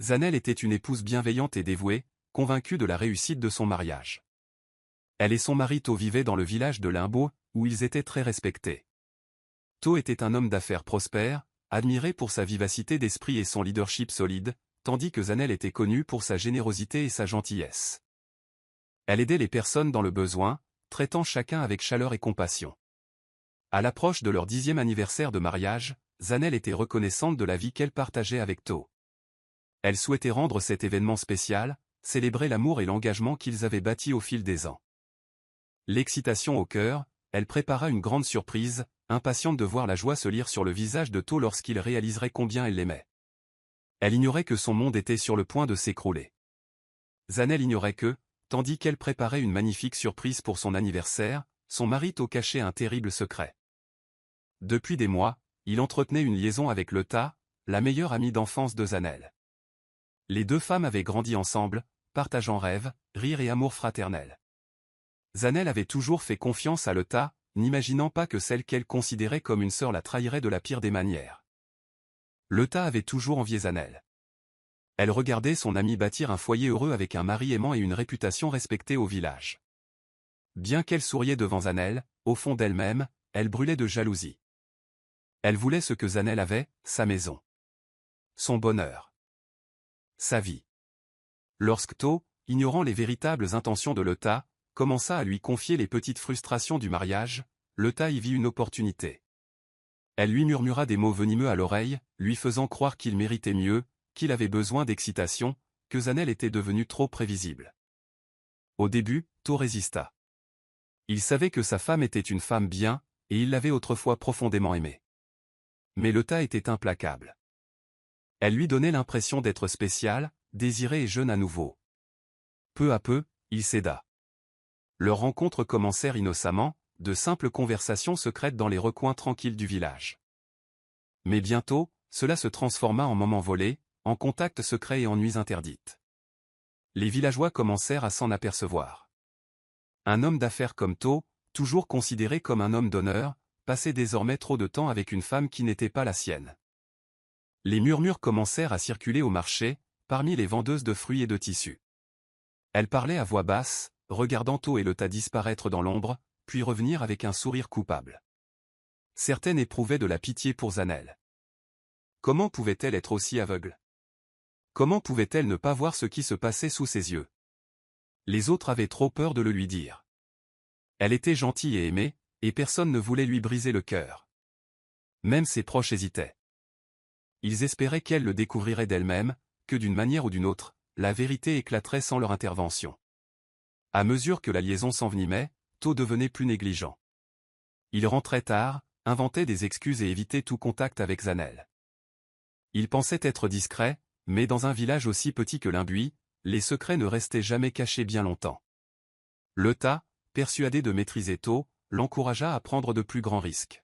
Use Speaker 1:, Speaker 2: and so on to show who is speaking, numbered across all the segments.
Speaker 1: Zanel était une épouse bienveillante et dévouée, convaincue de la réussite de son mariage. Elle et son mari To vivaient dans le village de Limbo, où ils étaient très respectés. To était un homme d'affaires prospère, admiré pour sa vivacité d'esprit et son leadership solide, tandis que Zanel était connue pour sa générosité et sa gentillesse. Elle aidait les personnes dans le besoin, traitant chacun avec chaleur et compassion. À l'approche de leur 10e anniversaire de mariage, Zanel était reconnaissante de la vie qu'elle partageait avec To. Elle souhaitait rendre cet événement spécial, célébrer l'amour et l'engagement qu'ils avaient bâtis au fil des ans. L'excitation au cœur, elle prépara une grande surprise, impatiente de voir la joie se lire sur le visage de To lorsqu'il réaliserait combien elle l'aimait. Elle ignorait que son monde était sur le point de s'écrouler. Zanel ignorait que, tandis qu'elle préparait une magnifique surprise pour son anniversaire, son mari To cachait un terrible secret. Depuis des mois, il entretenait une liaison avec Leta, la meilleure amie d'enfance de Zanel. Les deux femmes avaient grandi ensemble, partageant rêves, rires et amour fraternel. Zanel avait toujours fait confiance à Leta, n'imaginant pas que celle qu'elle considérait comme une sœur la trahirait de la pire des manières. Leta avait toujours envié Zanel. Elle regardait son amie bâtir un foyer heureux avec un mari aimant et une réputation respectée au village. Bien qu'elle souriait devant Zanel, au fond d'elle-même, elle brûlait de jalousie. Elle voulait ce que Zanel avait, sa maison. Son bonheur. Sa vie. Lorsque To, ignorant les véritables intentions de Leta, commença à lui confier les petites frustrations du mariage, Leta y vit une opportunité. Elle lui murmura des mots venimeux à l'oreille, lui faisant croire qu'il méritait mieux, qu'il avait besoin d'excitation, que Zanel était devenu trop prévisible. Au début, To résista. Il savait que sa femme était une femme bien, et il l'avait autrefois profondément aimée. Mais Leta était implacable. Elle lui donnait l'impression d'être spéciale, désirée et jeune à nouveau. Peu à peu, il céda. Leurs rencontres commencèrent innocemment, de simples conversations secrètes dans les recoins tranquilles du village. Mais bientôt, cela se transforma en moments volés, en contacts secrets et en nuits interdites. Les villageois commencèrent à s'en apercevoir. Un homme d'affaires comme To, toujours considéré comme un homme d'honneur, passait désormais trop de temps avec une femme qui n'était pas la sienne. Les murmures commencèrent à circuler au marché, parmi les vendeuses de fruits et de tissus. Elle parlait à voix basse, regardant To et Leta disparaître dans l'ombre, puis revenir avec un sourire coupable. Certaines éprouvaient de la pitié pour Zanel. Comment pouvait-elle être aussi aveugle? Comment pouvait-elle ne pas voir ce qui se passait sous ses yeux? Les autres avaient trop peur de le lui dire. Elle était gentille et aimée, et personne ne voulait lui briser le cœur. Même ses proches hésitaient. Ils espéraient qu'elle le découvrirait d'elle-même, que d'une manière ou d'une autre, la vérité éclaterait sans leur intervention. À mesure que la liaison s'envenimait, To devenait plus négligent. Il rentrait tard, inventait des excuses et évitait tout contact avec Zanel. Il pensait être discret, mais dans un village aussi petit que Limbuy, les secrets ne restaient jamais cachés bien longtemps. Leta, persuadé de maîtriser To, l'encouragea à prendre de plus grands risques.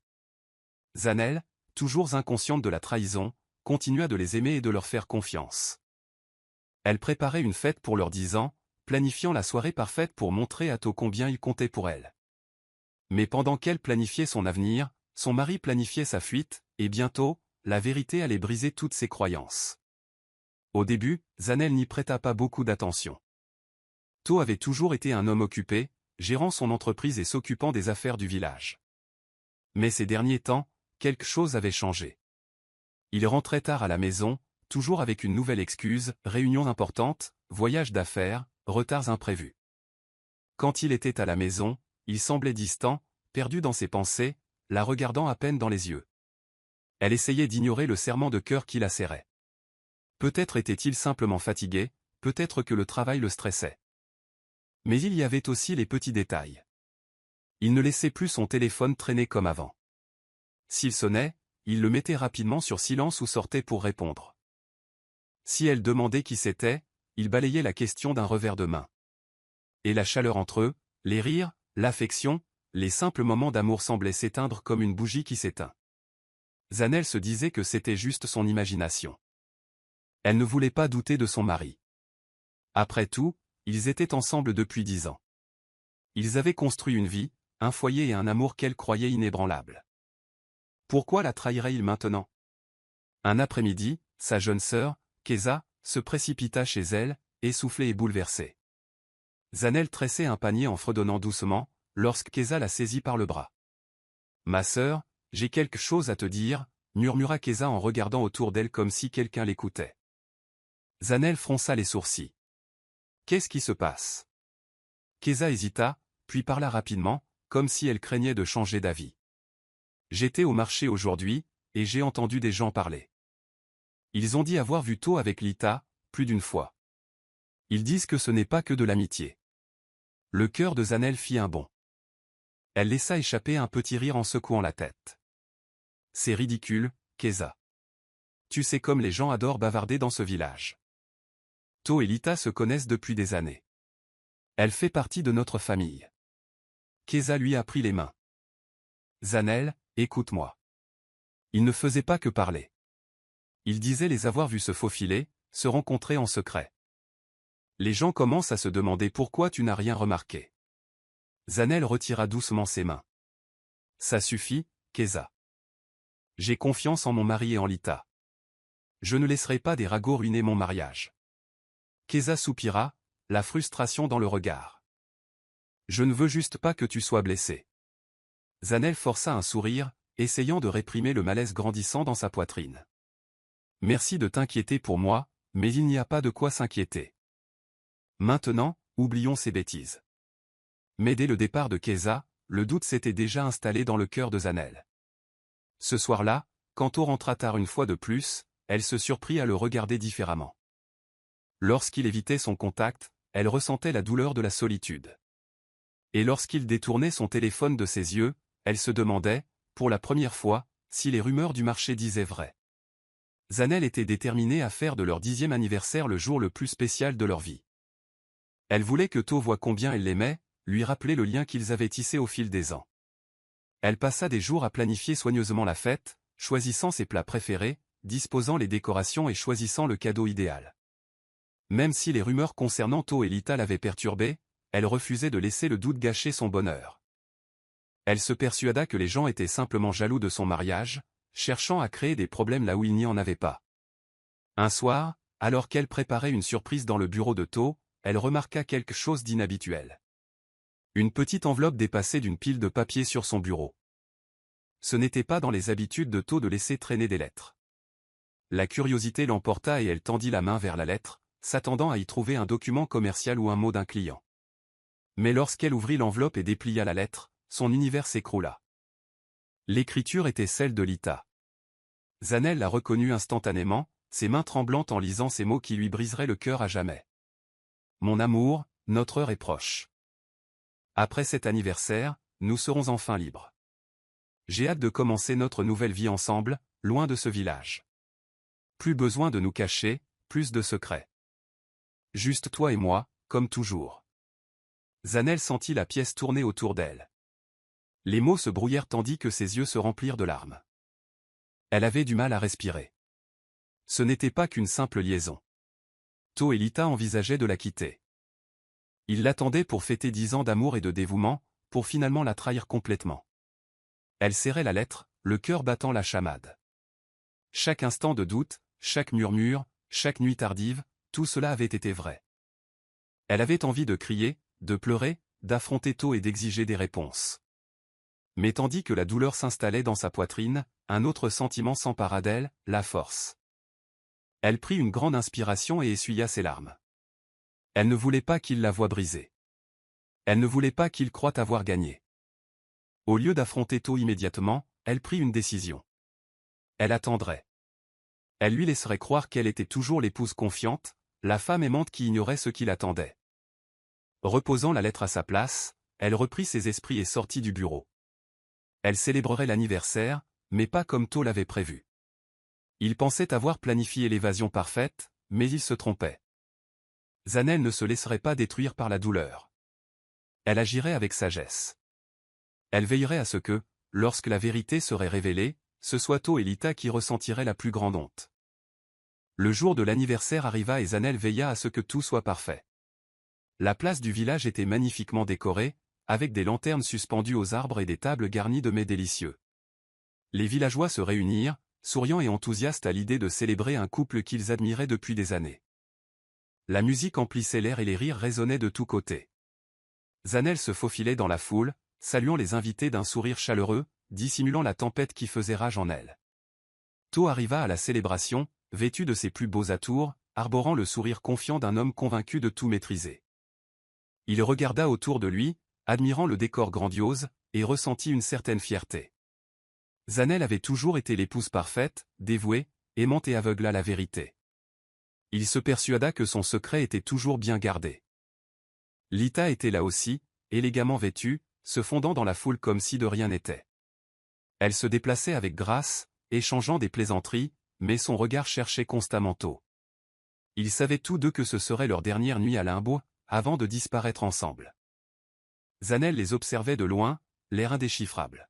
Speaker 1: Zanel, toujours inconsciente de la trahison, continua de les aimer et de leur faire confiance. Elle préparait une fête pour leurs 10 ans, planifiant la soirée parfaite pour montrer à To combien il comptait pour elle. Mais pendant qu'elle planifiait son avenir, son mari planifiait sa fuite, et bientôt, la vérité allait briser toutes ses croyances. Au début, Zanel n'y prêta pas beaucoup d'attention. To avait toujours été un homme occupé, gérant son entreprise et s'occupant des affaires du village. Mais ces derniers temps, quelque chose avait changé. Il rentrait tard à la maison, toujours avec une nouvelle excuse, réunion importante, voyage d'affaires, retards imprévus. Quand il était à la maison, il semblait distant, perdu dans ses pensées, la regardant à peine dans les yeux. Elle essayait d'ignorer le serrement de cœur qui la serrait. Peut-être était-il simplement fatigué, peut-être que le travail le stressait. Mais il y avait aussi les petits détails. Il ne laissait plus son téléphone traîner comme avant. S'il sonnait, il le mettait rapidement sur silence ou sortait pour répondre. Si elle demandait qui c'était, il balayait la question d'un revers de main. Et la chaleur entre eux, les rires, l'affection, les simples moments d'amour semblaient s'éteindre comme une bougie qui s'éteint. Zanel se disait que c'était juste son imagination. Elle ne voulait pas douter de son mari. Après tout, ils étaient ensemble depuis 10 ans. Ils avaient construit une vie, un foyer et un amour qu'elle croyait inébranlables. Pourquoi la trahirait-il maintenant? Un après-midi, sa jeune sœur, Keza, se précipita chez elle, essoufflée et bouleversée. Zanel tressait un panier en fredonnant doucement, lorsque Keza la saisit par le bras. « Ma sœur, j'ai quelque chose à te dire », murmura Keza en regardant autour d'elle comme si quelqu'un l'écoutait. Zanel fronça les sourcils. « Qu'est-ce qui se passe ?» Keza hésita, puis parla rapidement, comme si elle craignait de changer d'avis. « J'étais au marché aujourd'hui, et j'ai entendu des gens parler. Ils ont dit avoir vu To avec Lita, plus d'une fois. Ils disent que ce n'est pas que de l'amitié. » Le cœur de Zanel fit un bond. Elle laissa échapper un petit rire en secouant la tête. « C'est ridicule, Keza. Tu sais comme les gens adorent bavarder dans ce village. To et Lita se connaissent depuis des années. Elle fait partie de notre famille. » Keza lui a pris les mains. « Zanel, écoute-moi. Il ne faisait pas que parler. Il disait les avoir vus se faufiler, se rencontrer en secret. Les gens commencent à se demander pourquoi tu n'as rien remarqué. » Zanel retira doucement ses mains. « Ça suffit, Keza. J'ai confiance en mon mari et en Lita. Je ne laisserai pas des ragots ruiner mon mariage. » Keza soupira, la frustration dans le regard. « Je ne veux juste pas que tu sois blessé. » Zanel força un sourire, essayant de réprimer le malaise grandissant dans sa poitrine. « Merci de t'inquiéter pour moi, mais il n'y a pas de quoi s'inquiéter. Maintenant, oublions ces bêtises. » Mais dès le départ de Keza, le doute s'était déjà installé dans le cœur de Zanel. Ce soir-là, quand To rentra tard une fois de plus, elle se surprit à le regarder différemment. Lorsqu'il évitait son contact, elle ressentait la douleur de la solitude. Et lorsqu'il détournait son téléphone de ses yeux, elle se demandait, pour la première fois, si les rumeurs du marché disaient vrai. Zanel était déterminée à faire de leur 10e anniversaire le jour le plus spécial de leur vie. Elle voulait que To voie combien elle l'aimait, lui rappeler le lien qu'ils avaient tissé au fil des ans. Elle passa des jours à planifier soigneusement la fête, choisissant ses plats préférés, disposant les décorations et choisissant le cadeau idéal. Même si les rumeurs concernant To et Lita l'avaient perturbée, elle refusait de laisser le doute gâcher son bonheur. Elle se persuada que les gens étaient simplement jaloux de son mariage, cherchant à créer des problèmes là où il n'y en avait pas. Un soir, alors qu'elle préparait une surprise dans le bureau de To, elle remarqua quelque chose d'inhabituel. Une petite enveloppe dépassait d'une pile de papier sur son bureau. Ce n'était pas dans les habitudes de To de laisser traîner des lettres. La curiosité l'emporta et elle tendit la main vers la lettre, s'attendant à y trouver un document commercial ou un mot d'un client. Mais lorsqu'elle ouvrit l'enveloppe et déplia la lettre, son univers s'écroula. L'écriture était celle de Lita. Zanel la reconnut instantanément, ses mains tremblantes en lisant ces mots qui lui briseraient le cœur à jamais. « Mon amour, notre heure est proche. Après cet anniversaire, nous serons enfin libres. J'ai hâte de commencer notre nouvelle vie ensemble, loin de ce village. Plus besoin de nous cacher, plus de secrets. Juste toi et moi, comme toujours. » Zanel sentit la pièce tourner autour d'elle. Les mots se brouillèrent tandis que ses yeux se remplirent de larmes. Elle avait du mal à respirer. Ce n'était pas qu'une simple liaison. To et Lita envisageaient de la quitter. Ils l'attendaient pour fêter 10 ans d'amour et de dévouement, pour finalement la trahir complètement. Elle serrait la lettre, le cœur battant la chamade. Chaque instant de doute, chaque murmure, chaque nuit tardive, tout cela avait été vrai. Elle avait envie de crier, de pleurer, d'affronter To et d'exiger des réponses. Mais tandis que la douleur s'installait dans sa poitrine, un autre sentiment s'empara d'elle, la force. Elle prit une grande inspiration et essuya ses larmes. Elle ne voulait pas qu'il la voie brisée. Elle ne voulait pas qu'il croie avoir gagné. Au lieu d'affronter To immédiatement, elle prit une décision. Elle attendrait. Elle lui laisserait croire qu'elle était toujours l'épouse confiante, la femme aimante qui ignorait ce qui l'attendait. Reposant la lettre à sa place, elle reprit ses esprits et sortit du bureau. Elle célébrerait l'anniversaire, mais pas comme To l'avait prévu. Il pensait avoir planifié l'évasion parfaite, mais il se trompait. Zanel ne se laisserait pas détruire par la douleur. Elle agirait avec sagesse. Elle veillerait à ce que, lorsque la vérité serait révélée, ce soit To et Lita qui ressentiraient la plus grande honte. Le jour de l'anniversaire arriva et Zanel veilla à ce que tout soit parfait. La place du village était magnifiquement décorée, avec des lanternes suspendues aux arbres et des tables garnies de mets délicieux. Les villageois se réunirent, souriants et enthousiastes à l'idée de célébrer un couple qu'ils admiraient depuis des années. La musique emplissait l'air et les rires résonnaient de tous côtés. Zanel se faufilait dans la foule, saluant les invités d'un sourire chaleureux, dissimulant la tempête qui faisait rage en elle. To arriva à la célébration, vêtu de ses plus beaux atours, arborant le sourire confiant d'un homme convaincu de tout maîtriser. Il regarda autour de lui, admirant le décor grandiose, et ressentit une certaine fierté. Zanel avait toujours été l'épouse parfaite, dévouée, aimante et aveugle à la vérité. Il se persuada que son secret était toujours bien gardé. Lita était là aussi, élégamment vêtue, se fondant dans la foule comme si de rien n'était. Elle se déplaçait avec grâce, échangeant des plaisanteries, mais son regard cherchait constamment To. Ils savaient tous deux que ce serait leur dernière nuit à Limbo, avant de disparaître ensemble. Zanel les observait de loin, l'air indéchiffrable.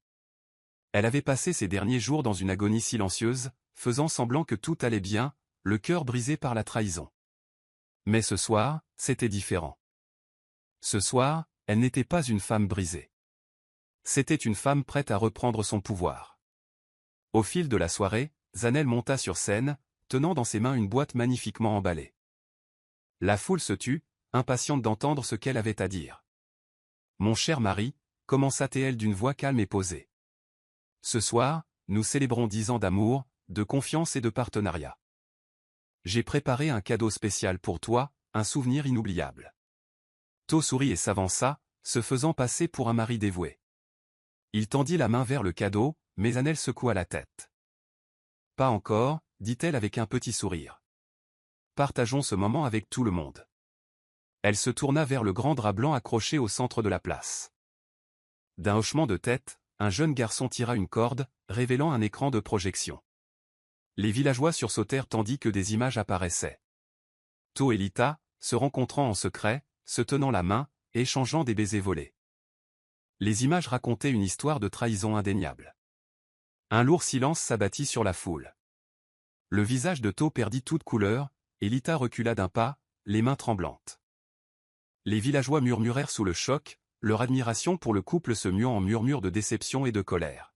Speaker 1: Elle avait passé ses derniers jours dans une agonie silencieuse, faisant semblant que tout allait bien, le cœur brisé par la trahison. Mais ce soir, c'était différent. Ce soir, elle n'était pas une femme brisée. C'était une femme prête à reprendre son pouvoir. Au fil de la soirée, Zanel monta sur scène, tenant dans ses mains une boîte magnifiquement emballée. La foule se tut, impatiente d'entendre ce qu'elle avait à dire. « Mon cher mari », commença-t-elle d'une voix calme et posée. « Ce soir, nous célébrons 10 ans d'amour, de confiance et de partenariat. J'ai préparé un cadeau spécial pour toi, un souvenir inoubliable. » To sourit et s'avança, se faisant passer pour un mari dévoué. Il tendit la main vers le cadeau, mais Zanel secoua la tête. « Pas encore, dit-elle avec un petit sourire. Partageons ce moment avec tout le monde. » Elle se tourna vers le grand drap blanc accroché au centre de la place. D'un hochement de tête, un jeune garçon tira une corde, révélant un écran de projection. Les villageois sursautèrent tandis que des images apparaissaient. To et Lita, se rencontrant en secret, se tenant la main, échangeant des baisers volés. Les images racontaient une histoire de trahison indéniable. Un lourd silence s'abattit sur la foule. Le visage de To perdit toute couleur, et Lita recula d'un pas, les mains tremblantes. Les villageois murmurèrent sous le choc, leur admiration pour le couple se muant en murmures de déception et de colère.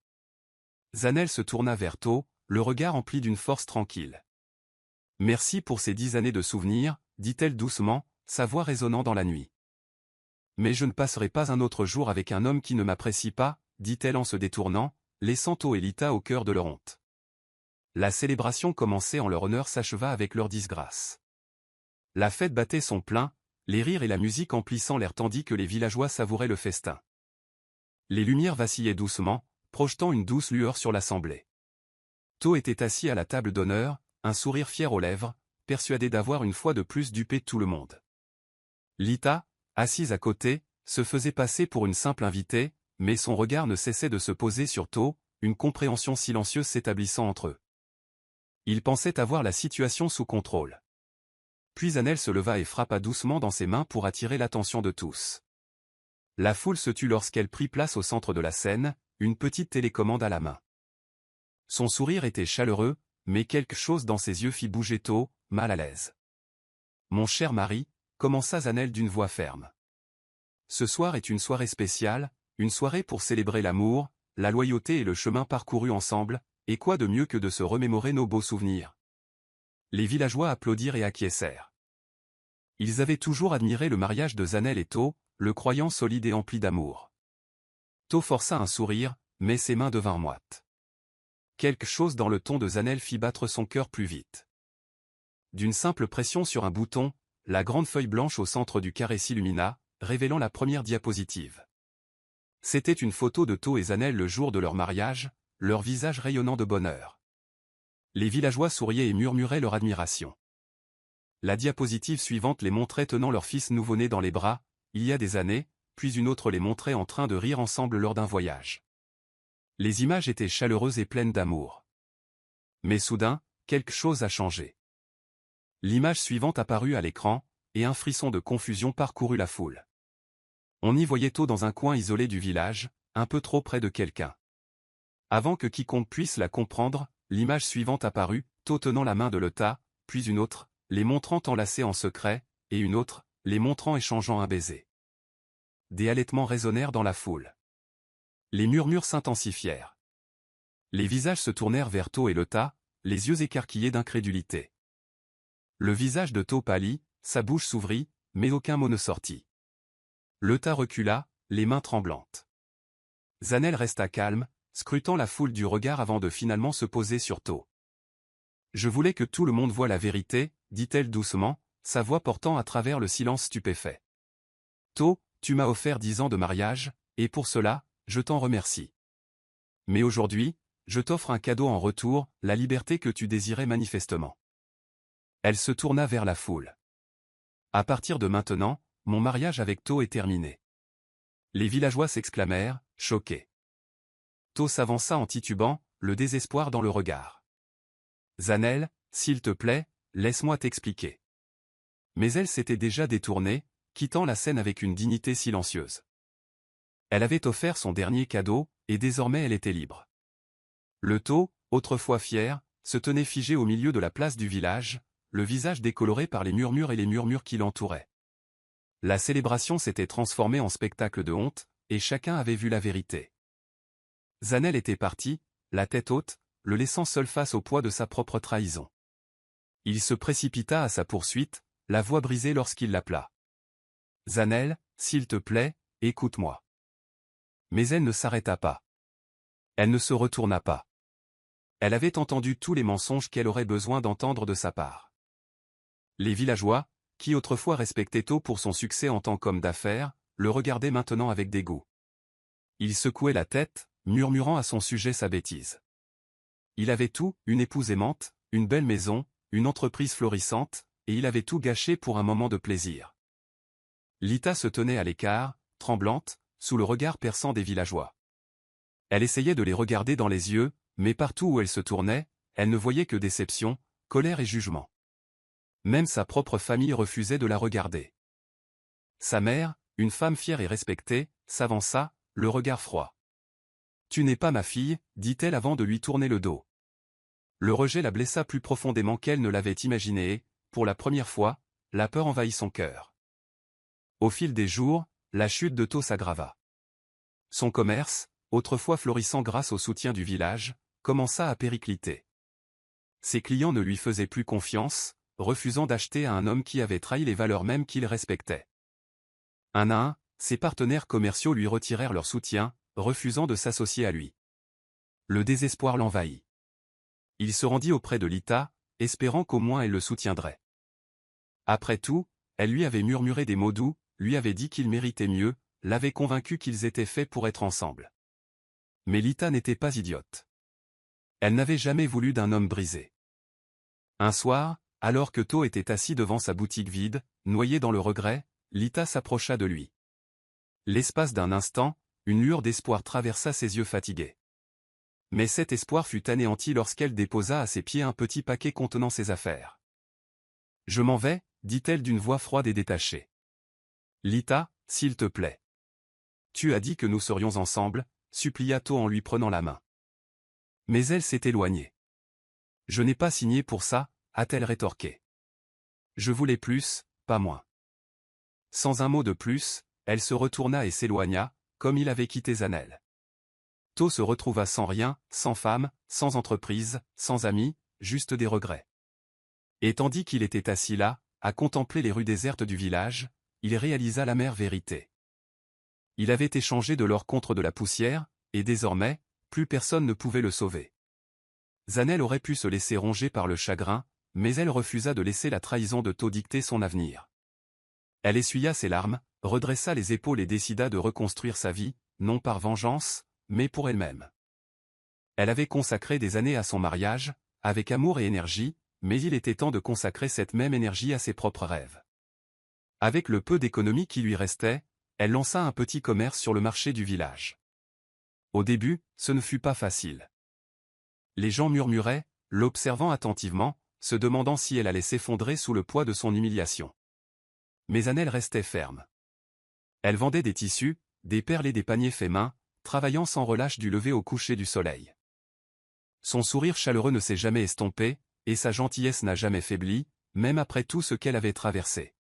Speaker 1: Zanel se tourna vers To, le regard empli d'une force tranquille. « Merci pour ces 10 années de souvenirs, dit-elle doucement, sa voix résonnant dans la nuit. Mais je ne passerai pas un autre jour avec un homme qui ne m'apprécie pas, dit-elle en se détournant, laissant To et Lita au cœur de leur honte. La célébration commencée en leur honneur s'acheva avec leur disgrâce. La fête battait son plein, les rires et la musique emplissant l'air tandis que les villageois savouraient le festin. Les lumières vacillaient doucement, projetant une douce lueur sur l'assemblée. To était assis à la table d'honneur, un sourire fier aux lèvres, persuadé d'avoir une fois de plus dupé tout le monde. Lita, assise à côté, se faisait passer pour une simple invitée, mais son regard ne cessait de se poser sur To, une compréhension silencieuse s'établissant entre eux. Il pensait avoir la situation sous contrôle. Puis Zanel se leva et frappa doucement dans ses mains pour attirer l'attention de tous. La foule se tut lorsqu'elle prit place au centre de la scène, une petite télécommande à la main. Son sourire était chaleureux, mais quelque chose dans ses yeux fit bouger To, mal à l'aise. « Mon cher mari », commença Zanel d'une voix ferme. « Ce soir est une soirée spéciale, une soirée pour célébrer l'amour, la loyauté et le chemin parcouru ensemble, et quoi de mieux que de se remémorer nos beaux souvenirs. » Les villageois applaudirent et acquiescèrent. Ils avaient toujours admiré le mariage de Zanel et To, le croyant solide et empli d'amour. To força un sourire, mais ses mains devinrent moites. Quelque chose dans le ton de Zanel fit battre son cœur plus vite. D'une simple pression sur un bouton, la grande feuille blanche au centre du carré s'illumina, révélant la première diapositive. C'était une photo de To et Zanel le jour de leur mariage, leur visage rayonnant de bonheur. Les villageois souriaient et murmuraient leur admiration. La diapositive suivante les montrait tenant leur fils nouveau-né dans les bras, il y a des années, puis une autre les montrait en train de rire ensemble lors d'un voyage. Les images étaient chaleureuses et pleines d'amour. Mais soudain, quelque chose a changé. L'image suivante apparut à l'écran, et un frisson de confusion parcourut la foule. On y voyait To dans un coin isolé du village, un peu trop près de quelqu'un. Avant que quiconque puisse la comprendre, l'image suivante apparut, To tenant la main de Lita, puis une autre, les montrant enlacés en secret, et une autre, les montrant échangeant un baiser. Des halètements résonnèrent dans la foule. Les murmures s'intensifièrent. Les visages se tournèrent vers To et Lita, les yeux écarquillés d'incrédulité. Le visage de To pâlit, sa bouche s'ouvrit, mais aucun mot ne sortit. Leta recula, les mains tremblantes. Zanel resta calme, scrutant la foule du regard avant de finalement se poser sur To. Je voulais que tout le monde voie la vérité, dit-elle doucement, sa voix portant à travers le silence stupéfait. To, tu m'as offert 10 ans de mariage, et pour cela, je t'en remercie. Mais aujourd'hui, je t'offre un cadeau en retour, la liberté que tu désirais manifestement. Elle se tourna vers la foule. À partir de maintenant, mon mariage avec To est terminé. Les villageois s'exclamèrent, choqués. To s'avança en titubant, le désespoir dans le regard. Zanel, s'il te plaît, laisse-moi t'expliquer. Mais elle s'était déjà détournée, quittant la scène avec une dignité silencieuse. Elle avait offert son dernier cadeau, et désormais elle était libre. Le To, autrefois fier, se tenait figé au milieu de la place du village, le visage décoloré par les murmures et les murmures qui l'entouraient. La célébration s'était transformée en spectacle de honte, et chacun avait vu la vérité. Zanel était parti, la tête haute, le laissant seul face au poids de sa propre trahison. Il se précipita à sa poursuite, la voix brisée lorsqu'il l'appela. « Zanel, s'il te plaît, écoute-moi. » Mais elle ne s'arrêta pas. Elle ne se retourna pas. Elle avait entendu tous les mensonges qu'elle aurait besoin d'entendre de sa part. Les villageois, qui autrefois respectaient To pour son succès en tant qu'homme d'affaires, le regardaient maintenant avec dégoût. Il secouait la tête, murmurant à son sujet sa bêtise. Il avait tout, une épouse aimante, une belle maison, une entreprise florissante, et il avait tout gâché pour un moment de plaisir. Lita se tenait à l'écart, tremblante, sous le regard perçant des villageois. Elle essayait de les regarder dans les yeux, mais partout où elle se tournait, elle ne voyait que déception, colère et jugement. Même sa propre famille refusait de la regarder. Sa mère, une femme fière et respectée, s'avança, le regard froid. « Tu n'es pas ma fille, dit-elle avant de lui tourner le dos. Le rejet la blessa plus profondément qu'elle ne l'avait imaginé et, pour la première fois, la peur envahit son cœur. Au fil des jours, la chute de To s'aggrava. Son commerce, autrefois florissant grâce au soutien du village, commença à péricliter. Ses clients ne lui faisaient plus confiance, refusant d'acheter à un homme qui avait trahi les valeurs mêmes qu'il respectait. Un à un, ses partenaires commerciaux lui retirèrent leur soutien, refusant de s'associer à lui. Le désespoir l'envahit. Il se rendit auprès de Lita, espérant qu'au moins elle le soutiendrait. Après tout, elle lui avait murmuré des mots doux, lui avait dit qu'il méritait mieux, l'avait convaincu qu'ils étaient faits pour être ensemble. Mais Lita n'était pas idiote. Elle n'avait jamais voulu d'un homme brisé. Un soir, alors que To était assis devant sa boutique vide, noyé dans le regret, Lita s'approcha de lui. L'espace d'un instant, une lueur d'espoir traversa ses yeux fatigués. Mais cet espoir fut anéanti lorsqu'elle déposa à ses pieds un petit paquet contenant ses affaires. « Je m'en vais, » dit-elle d'une voix froide et détachée. « Lita, s'il te plaît. »« Tu as dit que nous serions ensemble, » supplia To en lui prenant la main. Mais elle s'est éloignée. « Je n'ai pas signé pour ça, » a-t-elle rétorqué. « Je voulais plus, pas moins. » Sans un mot de plus, elle se retourna et s'éloigna, comme il avait quitté Zanel. To se retrouva sans rien, sans femme, sans entreprise, sans amis, juste des regrets. Et tandis qu'il était assis là, à contempler les rues désertes du village, il réalisa l'amère vérité. Il avait échangé de l'or contre de la poussière, et désormais, plus personne ne pouvait le sauver. Zanel aurait pu se laisser ronger par le chagrin, mais elle refusa de laisser la trahison de To dicter son avenir. Elle essuya ses larmes, redressa les épaules et décida de reconstruire sa vie, non par vengeance, mais pour elle-même. Elle avait consacré des années à son mariage, avec amour et énergie, mais il était temps de consacrer cette même énergie à ses propres rêves. Avec le peu d'économie qui lui restait, elle lança un petit commerce sur le marché du village. Au début, ce ne fut pas facile. Les gens murmuraient, l'observant attentivement, se demandant si elle allait s'effondrer sous le poids de son humiliation. Mais Annelle restait ferme. Elle vendait des tissus, des perles et des paniers faits main, travaillant sans relâche du lever au coucher du soleil. Son sourire chaleureux ne s'est jamais estompé, et sa gentillesse n'a jamais faibli, même après tout ce qu'elle avait traversé.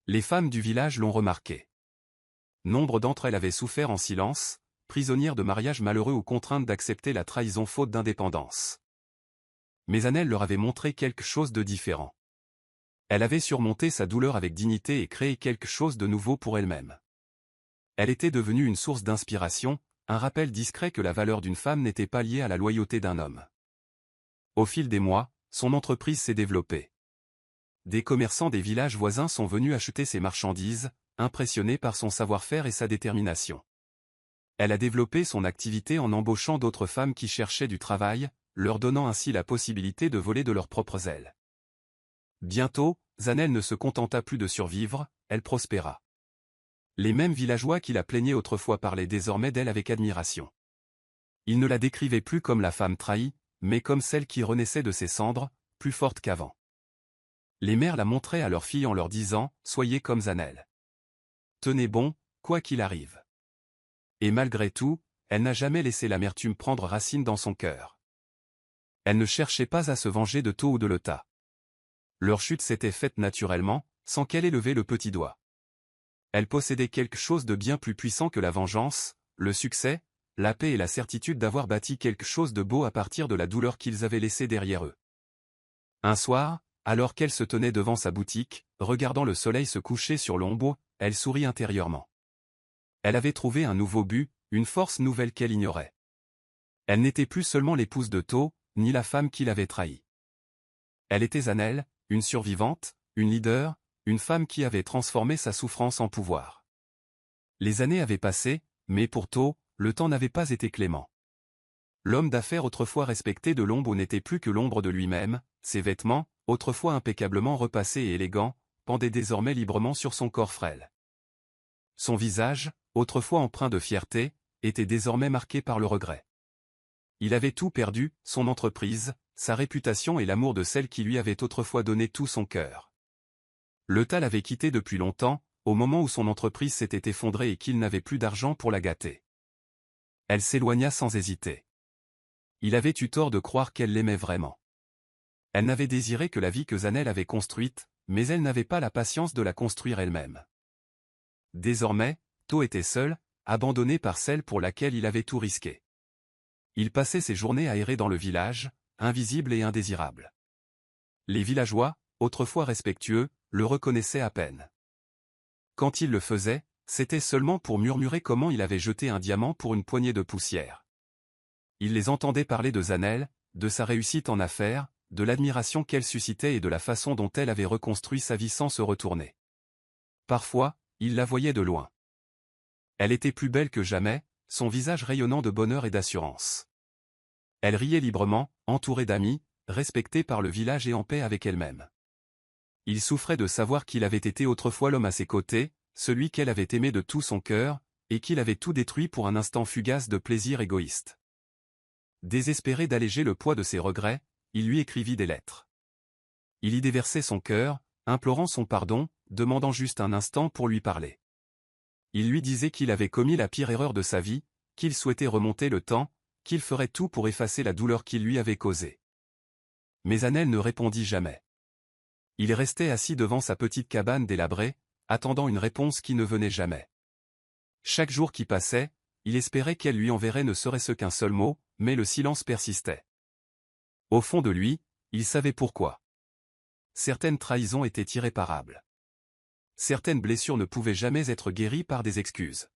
Speaker 1: Les femmes du village l'ont remarqué. Nombre d'entre elles avaient souffert en silence, prisonnières de mariages malheureux ou contraintes d'accepter la trahison faute d'indépendance. Mais Annelle leur avait montré quelque chose de différent. Elle avait surmonté sa douleur avec dignité et créé quelque chose de nouveau pour elle-même. Elle était devenue une source d'inspiration, un rappel discret que la valeur d'une femme n'était pas liée à la loyauté d'un homme. Au fil des mois, son entreprise s'est développée. Des commerçants des villages voisins sont venus acheter ses marchandises, impressionnés par son savoir-faire et sa détermination. Elle a développé son activité en embauchant d'autres femmes qui cherchaient du travail, leur donnant ainsi la possibilité de voler de leurs propres ailes. Bientôt, Zanel ne se contenta plus de survivre, elle prospéra. Les mêmes villageois qui la plaignaient autrefois parlaient désormais d'elle avec admiration. Ils ne la décrivaient plus comme la femme trahie, mais comme celle qui renaissait de ses cendres, plus forte qu'avant. Les mères la montraient à leurs filles en leur disant « Soyez comme Zanel. Tenez bon, quoi qu'il arrive. » Et malgré tout, elle n'a jamais laissé l'amertume prendre racine dans son cœur. Elle ne cherchait pas à se venger de Tho ou de Lota. Leur chute s'était faite naturellement, sans qu'elle ait levé le petit doigt. Elle possédait quelque chose de bien plus puissant que la vengeance, le succès, la paix et la certitude d'avoir bâti quelque chose de beau à partir de la douleur qu'ils avaient laissée derrière eux. Un soir, alors qu'elle se tenait devant sa boutique, regardant le soleil se coucher sur l'ombre, elle sourit intérieurement. Elle avait trouvé un nouveau but, une force nouvelle qu'elle ignorait. Elle n'était plus seulement l'épouse de Tho, ni la femme qui l'avait trahie. Elle était Zanel, une survivante, une leader, une femme qui avait transformé sa souffrance en pouvoir. Les années avaient passé, mais pour Tho, le temps n'avait pas été clément. L'homme d'affaires autrefois respecté de l'ombre n'était plus que l'ombre de lui-même, ses vêtements, autrefois impeccablement repassés et élégants, pendaient désormais librement sur son corps frêle. Son visage, autrefois empreint de fierté, était désormais marqué par le regret. Il avait tout perdu, son entreprise, sa réputation et l'amour de celle qui lui avait autrefois donné tout son cœur. Lota l'avait quitté depuis longtemps, au moment où son entreprise s'était effondrée et qu'il n'avait plus d'argent pour la gâter. Elle s'éloigna sans hésiter. Il avait eu tort de croire qu'elle l'aimait vraiment. Elle n'avait désiré que la vie que Zanel avait construite, mais elle n'avait pas la patience de la construire elle-même. Désormais, Tho était seul, abandonné par celle pour laquelle il avait tout risqué. Il passait ses journées à errer dans le village, invisible et indésirable. Les villageois, autrefois respectueux, le reconnaissaient à peine. Quand il le faisait, c'était seulement pour murmurer comment il avait jeté un diamant pour une poignée de poussière. Il les entendait parler de Zanel, de sa réussite en affaires, de l'admiration qu'elle suscitait et de la façon dont elle avait reconstruit sa vie sans se retourner. Parfois, il la voyait de loin. Elle était plus belle que jamais, son visage rayonnant de bonheur et d'assurance. Elle riait librement, entourée d'amis, respectée par le village et en paix avec elle-même. Il souffrait de savoir qu'il avait été autrefois l'homme à ses côtés, celui qu'elle avait aimé de tout son cœur, et qu'il avait tout détruit pour un instant fugace de plaisir égoïste. Désespéré d'alléger le poids de ses regrets, il lui écrivit des lettres. Il y déversait son cœur, implorant son pardon, demandant juste un instant pour lui parler. Il lui disait qu'il avait commis la pire erreur de sa vie, qu'il souhaitait remonter le temps, qu'il ferait tout pour effacer la douleur qu'il lui avait causée. Mais Zanel ne répondit jamais. Il restait assis devant sa petite cabane délabrée, attendant une réponse qui ne venait jamais. Chaque jour qui passait, il espérait qu'elle lui enverrait ne serait-ce qu'un seul mot, mais le silence persistait. Au fond de lui, il savait pourquoi. Certaines trahisons étaient irréparables. Certaines blessures ne pouvaient jamais être guéries par des excuses.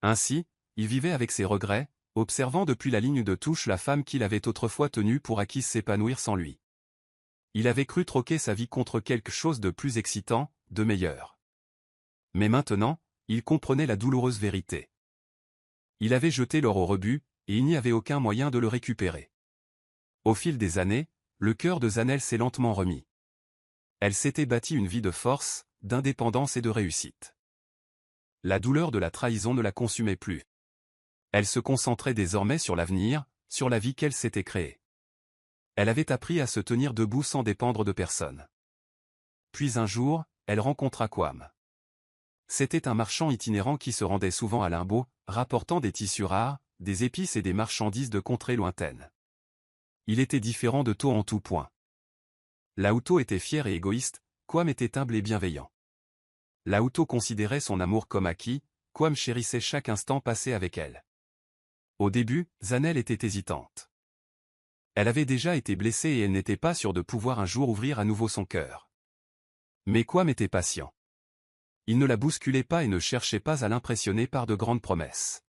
Speaker 1: Ainsi, il vivait avec ses regrets, observant depuis la ligne de touche la femme qu'il avait autrefois tenue pour acquise s'épanouir sans lui. Il avait cru troquer sa vie contre quelque chose de plus excitant, de meilleur. Mais maintenant, il comprenait la douloureuse vérité. Il avait jeté l'or au rebut, et il n'y avait aucun moyen de le récupérer. Au fil des années, le cœur de Zanel s'est lentement remis. Elle s'était bâtie une vie de force, d'indépendance et de réussite. La douleur de la trahison ne la consumait plus. Elle se concentrait désormais sur l'avenir, sur la vie qu'elle s'était créée. Elle avait appris à se tenir debout sans dépendre de personne. Puis un jour, elle rencontra Kwam. C'était un marchand itinérant qui se rendait souvent à Limbo, rapportant des tissus rares, des épices et des marchandises de contrées lointaines. Il était différent de Tho en tout point. Là où Tho était fier et égoïste, Kwam était humble et bienveillant. Là où Tho considérait son amour comme acquis, Kwam chérissait chaque instant passé avec elle. Au début, Zanel était hésitante. Elle avait déjà été blessée et elle n'était pas sûre de pouvoir un jour ouvrir à nouveau son cœur. Mais Quam était patient. Il ne la bousculait pas et ne cherchait pas à l'impressionner par de grandes promesses.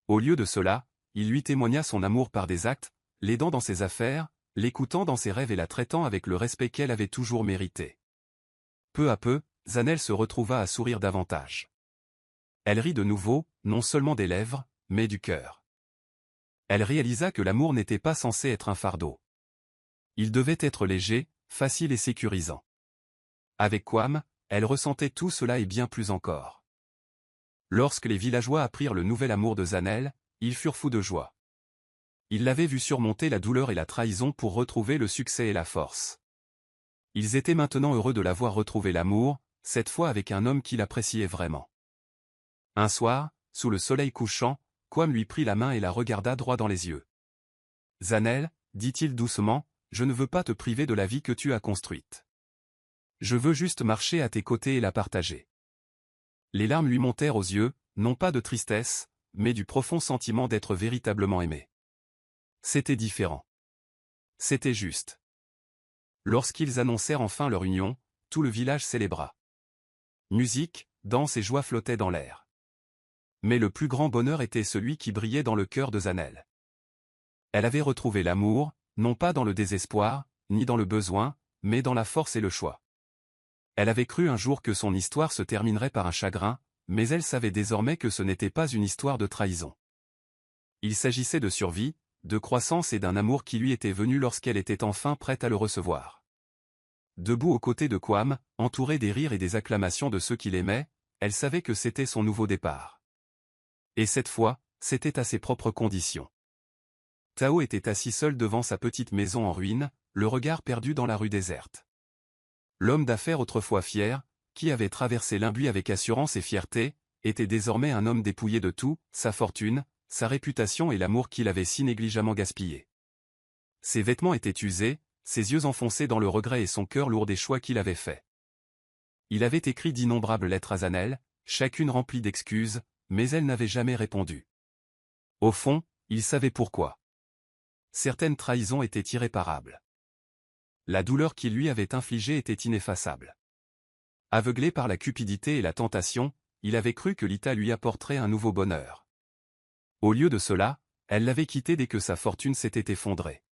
Speaker 1: Au lieu de cela, il lui témoigna son amour par des actes, l'aidant dans ses affaires, l'écoutant dans ses rêves et la traitant avec le respect qu'elle avait toujours mérité. Peu à peu, Zanel se retrouva à sourire davantage. Elle rit de nouveau, non seulement des lèvres, mais du cœur. Elle réalisa que l'amour n'était pas censé être un fardeau. Il devait être léger, facile et sécurisant. Avec Quam, elle ressentait tout cela et bien plus encore. Lorsque les villageois apprirent le nouvel amour de Zanel, ils furent fous de joie. Ils l'avaient vu surmonter la douleur et la trahison pour retrouver le succès et la force. Ils étaient maintenant heureux de l'avoir retrouvé l'amour, cette fois avec un homme qui l'appréciait vraiment. Un soir, sous le soleil couchant, Quam lui prit la main et la regarda droit dans les yeux. « Zanel, dit-il doucement, je ne veux pas te priver de la vie que tu as construite. Je veux juste marcher à tes côtés et la partager. » Les larmes lui montèrent aux yeux, non pas de tristesse, mais du profond sentiment d'être véritablement aimé. C'était différent. C'était juste. Lorsqu'ils annoncèrent enfin leur union, tout le village célébra. Musique, danse et joie flottaient dans l'air. Mais le plus grand bonheur était celui qui brillait dans le cœur de Zanel. Elle avait retrouvé l'amour, non pas dans le désespoir, ni dans le besoin, mais dans la force et le choix. Elle avait cru un jour que son histoire se terminerait par un chagrin, mais elle savait désormais que ce n'était pas une histoire de trahison. Il s'agissait de survie, de croissance et d'un amour qui lui était venu lorsqu'elle était enfin prête à le recevoir. Debout aux côtés de Quam, entourée des rires et des acclamations de ceux qui l'aimaient, elle savait que c'était son nouveau départ. Et cette fois, c'était à ses propres conditions. Tao était assis seul devant sa petite maison en ruine, le regard perdu dans la rue déserte. L'homme d'affaires autrefois fier, qui avait traversé l'imbuie avec assurance et fierté, était désormais un homme dépouillé de tout, sa fortune, sa réputation et l'amour qu'il avait si négligemment gaspillé. Ses vêtements étaient usés, ses yeux enfoncés dans le regret et son cœur lourd des choix qu'il avait faits. Il avait écrit d'innombrables lettres à Zanel, chacune remplie d'excuses, mais elle n'avait jamais répondu. Au fond, il savait pourquoi. Certaines trahisons étaient irréparables. La douleur qu'il lui avait infligée était ineffaçable. Aveuglé par la cupidité et la tentation, il avait cru que Lita lui apporterait un nouveau bonheur. Au lieu de cela, elle l'avait quitté dès que sa fortune s'était effondrée.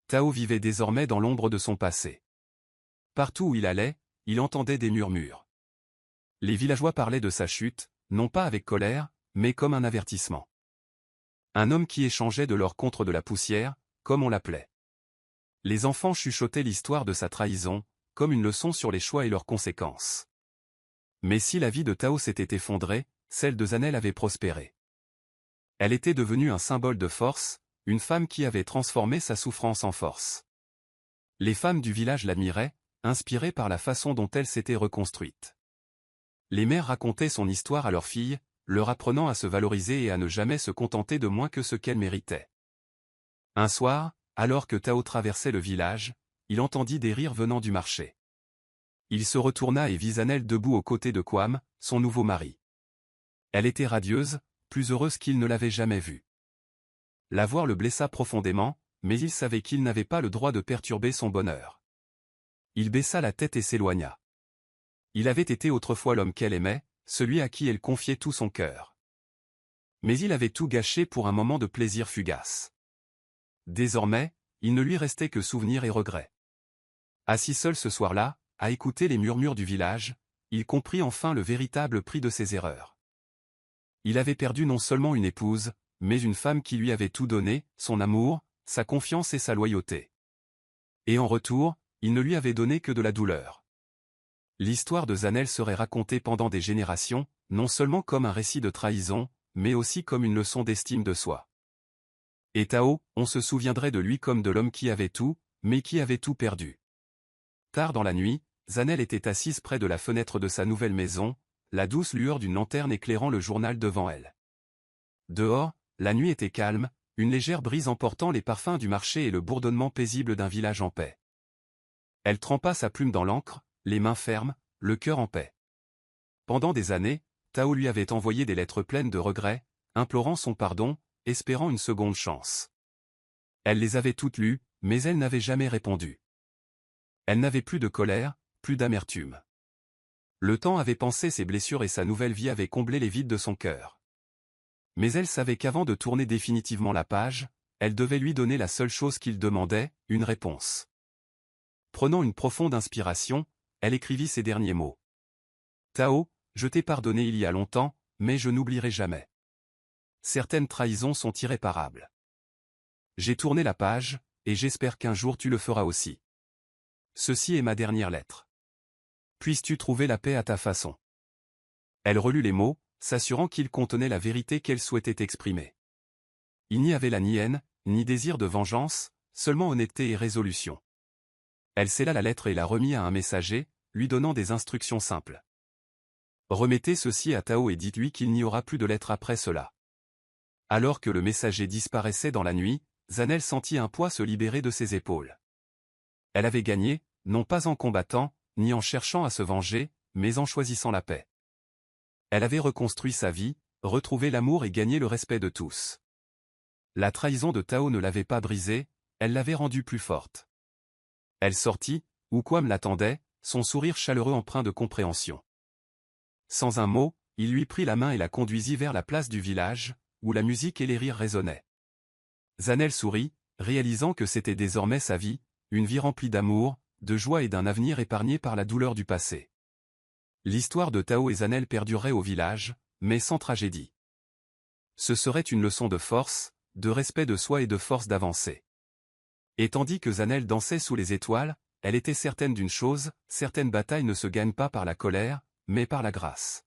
Speaker 1: Tao vivait désormais dans l'ombre de son passé. Partout où il allait, il entendait des murmures. Les villageois parlaient de sa chute, non pas avec colère, mais comme un avertissement. Un homme qui échangeait de l'or contre de la poussière, comme on l'appelait. Les enfants chuchotaient l'histoire de sa trahison, comme une leçon sur les choix et leurs conséquences. Mais si la vie de Tao s'était effondrée, celle de Zanel avait prospéré. Elle était devenue un symbole de force, une femme qui avait transformé sa souffrance en force. Les femmes du village l'admiraient, inspirées par la façon dont elle s'était reconstruite. Les mères racontaient son histoire à leurs filles, leur apprenant à se valoriser et à ne jamais se contenter de moins que ce qu'elles méritaient. Un soir, alors que Tao traversait le village, il entendit des rires venant du marché. Il se retourna et vit Zanel debout aux côtés de Quam, son nouveau mari. Elle était radieuse, plus heureuse qu'il ne l'avait jamais vue. La voir le blessa profondément, mais il savait qu'il n'avait pas le droit de perturber son bonheur. Il baissa la tête et s'éloigna. Il avait été autrefois l'homme qu'elle aimait, celui à qui elle confiait tout son cœur. Mais il avait tout gâché pour un moment de plaisir fugace. Désormais, il ne lui restait que souvenirs et regrets. Assis seul ce soir-là, à écouter les murmures du village, il comprit enfin le véritable prix de ses erreurs. Il avait perdu non seulement une épouse, mais une femme qui lui avait tout donné, son amour, sa confiance et sa loyauté. Et en retour, il ne lui avait donné que de la douleur. L'histoire de Zanel serait racontée pendant des générations, non seulement comme un récit de trahison, mais aussi comme une leçon d'estime de soi. Et Tao, on se souviendrait de lui comme de l'homme qui avait tout, mais qui avait tout perdu. Tard dans la nuit, Zanel était assise près de la fenêtre de sa nouvelle maison, la douce lueur d'une lanterne éclairant le journal devant elle. Dehors, la nuit était calme, une légère brise emportant les parfums du marché et le bourdonnement paisible d'un village en paix. Elle trempa sa plume dans l'encre, les mains fermes, le cœur en paix. Pendant des années, Tao lui avait envoyé des lettres pleines de regrets, implorant son pardon, espérant une seconde chance. Elle les avait toutes lues, mais elle n'avait jamais répondu. Elle n'avait plus de colère, plus d'amertume. Le temps avait pansé ses blessures et sa nouvelle vie avait comblé les vides de son cœur. Mais elle savait qu'avant de tourner définitivement la page, elle devait lui donner la seule chose qu'il demandait, une réponse. Prenant une profonde inspiration, elle écrivit ces derniers mots. Tao, je t'ai pardonné il y a longtemps, mais je n'oublierai jamais. Certaines trahisons sont irréparables. J'ai tourné la page, et j'espère qu'un jour tu le feras aussi. Ceci est ma dernière lettre. Puisses-tu trouver la paix à ta façon. Elle relut les mots, s'assurant qu'ils contenaient la vérité qu'elle souhaitait exprimer. Il n'y avait là ni haine, ni désir de vengeance, seulement honnêteté et résolution. Elle scella la lettre et la remit à un messager, lui donnant des instructions simples. Remettez ceci à Tao et dites-lui qu'il n'y aura plus de lettre après cela. Alors que le messager disparaissait dans la nuit, Zanel sentit un poids se libérer de ses épaules. Elle avait gagné, non pas en combattant, ni en cherchant à se venger, mais en choisissant la paix. Elle avait reconstruit sa vie, retrouvé l'amour et gagné le respect de tous. La trahison de Tao ne l'avait pas brisée, elle l'avait rendue plus forte. Elle sortit, où Kwam l'attendait, son sourire chaleureux empreint de compréhension. Sans un mot, il lui prit la main et la conduisit vers la place du village, où la musique et les rires résonnaient. Zanel sourit, réalisant que c'était désormais sa vie, une vie remplie d'amour, de joie et d'un avenir épargné par la douleur du passé. L'histoire de Tao et Zanel perdurerait au village, mais sans tragédie. Ce serait une leçon de force, de respect de soi et de force d'avancer. Et tandis que Zanel dansait sous les étoiles, elle était certaine d'une chose, certaines batailles ne se gagnent pas par la colère, mais par la grâce.